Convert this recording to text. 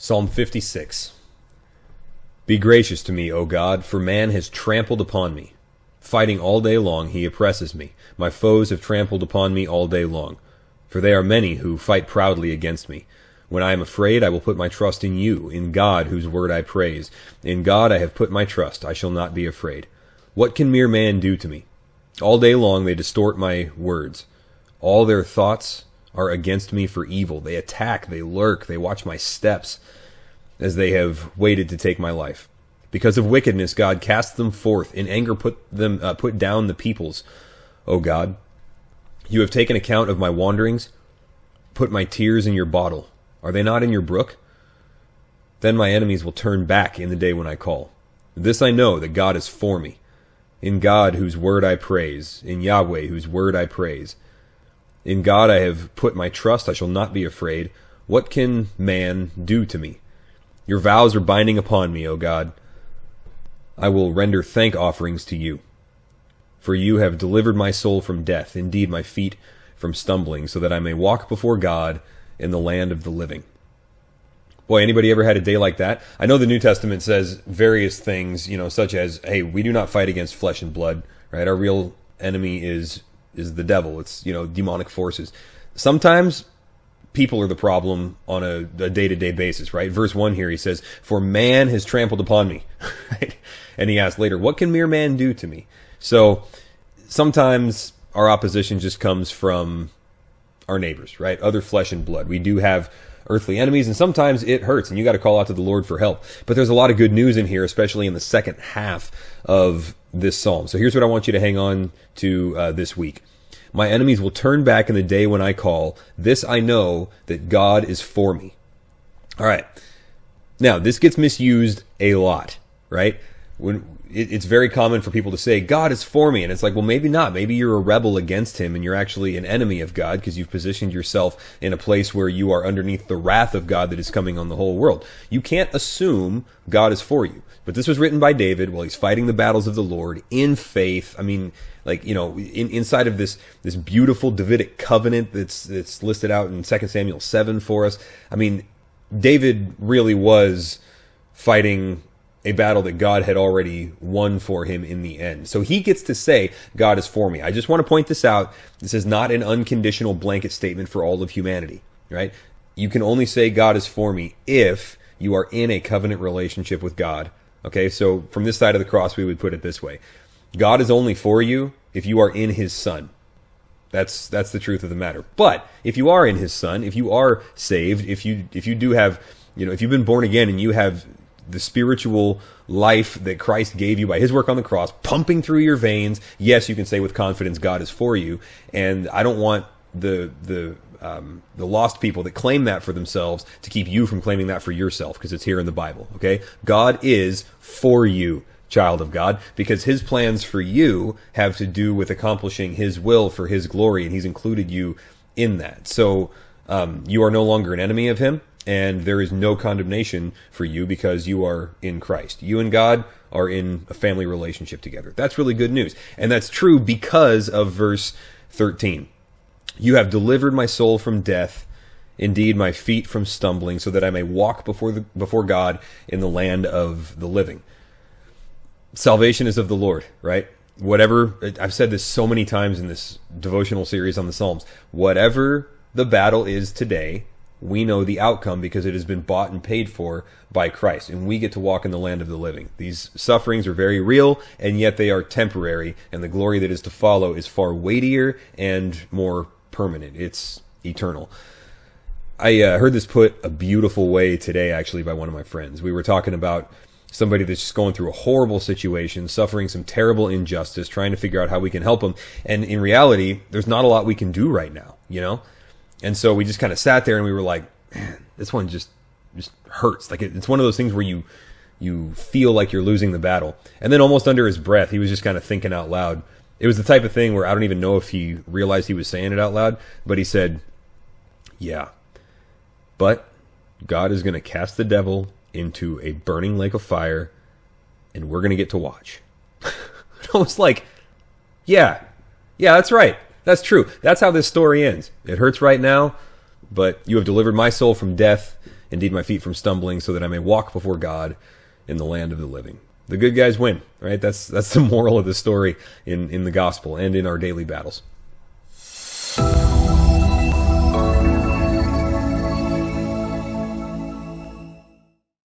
Psalm 56. Be gracious to me, O God, for man has trampled upon me. Fighting all day long, he oppresses me. My foes have trampled upon me all day long. For they are many who fight proudly against me. When I am afraid, I will put my trust in you, in God, whose word I praise. In God I have put my trust, I shall not be afraid. What can mere man do to me? All day long they distort my words. All their thoughts are against me for evil. They attack, they lurk, they watch my steps, as they have waited to take my life. Because of wickedness, God cast them forth. In anger, put down the peoples. O God, you have taken account of my wanderings. Put my tears in your bottle. Are they not in your brook? Then my enemies will turn back in the day when I call. This I know, that God is for me. In God, whose word I praise. In Yahweh, whose word I praise. In God I have put my trust. I shall not be afraid. What can man do to me? Your vows are binding upon me, O God. I will render thank offerings to you. For you have delivered my soul from death, indeed my feet from stumbling, so that I may walk before God in the land of the living. Boy, anybody ever had a day like that? I know the New Testament says various things, such as, hey, we do not fight against flesh and blood, right? Our real enemy is the devil. It's, demonic forces. Sometimes people are the problem on a day-to-day basis, right? Verse 1 here, he says, for man has trampled upon me, right? And he asks later, what can mere man do to me? So sometimes our opposition just comes from our neighbors, right? Other flesh and blood. We do have earthly enemies, and sometimes it hurts, and you got to call out to the Lord for help. But there's a lot of good news in here, especially in the second half of this psalm. So here's what I want you to hang on to this week. My enemies will turn back in the day when I call. This I know, that God is for me. All right. Now, this gets misused a lot, right? It's very common for people to say, God is for me. And it's like, well, maybe not. Maybe you're a rebel against him and you're actually an enemy of God because you've positioned yourself in a place where you are underneath the wrath of God that is coming on the whole world. You can't assume God is for you. But this was written by David while he's fighting the battles of the Lord in faith. I mean, inside of this beautiful Davidic covenant that's listed out in 2 Samuel 7 for us. I mean, David really was fighting a battle that God had already won for him in the end. So he gets to say, God is for me. I just want to point this out. This is not an unconditional blanket statement for all of humanity, right? You can only say God is for me if you are in a covenant relationship with God. Okay, so from this side of the cross, we would put it this way. God is only for you if you are in his Son. That's the truth of the matter. But if you are in his Son, if you are saved, if you do have, if you've been born again and you have the spiritual life that Christ gave you by his work on the cross pumping through your veins, yes, you can say with confidence God is for you. And I don't want the lost people that claim that for themselves to keep you from claiming that for yourself, because it's here in the Bible. Okay, God is for you, child of God, because his plans for you have to do with accomplishing his will for his glory, and he's included you in that. So you are no longer an enemy of him, and there is no condemnation for you because you are in Christ. You and God are in a family relationship together. That's really good news. And that's true because of verse 13. You have delivered my soul from death, indeed my feet from stumbling, so that I may walk before God in the land of the living. Salvation is of the Lord, right? Whatever, I've said this so many times in this devotional series on the Psalms, whatever the battle is today, we know the outcome because it has been bought and paid for by Christ, and we get to walk in the land of the living. These sufferings are very real, and yet they are temporary, and the glory that is to follow is far weightier and more permanent. It's eternal. I heard this put a beautiful way today, actually, by one of my friends. We were talking about somebody that's just going through a horrible situation, suffering some terrible injustice, trying to figure out how we can help them. And in reality, there's not a lot we can do right now, And so we just kind of sat there and we were like, man, this one just hurts. Like it's one of those things where you feel like you're losing the battle. And then almost under his breath, he was just kind of thinking out loud. It was the type of thing where I don't even know if he realized he was saying it out loud, but he said, yeah, but God is going to cast the devil into a burning lake of fire, and we're going to get to watch. I was like, yeah, that's right. That's true. That's how this story ends. It hurts right now, but you have delivered my soul from death. indeed my feet from stumbling, so that I may walk before God in the land of the living. The good guys win, right? That's the moral of the story in the gospel and in our daily battles.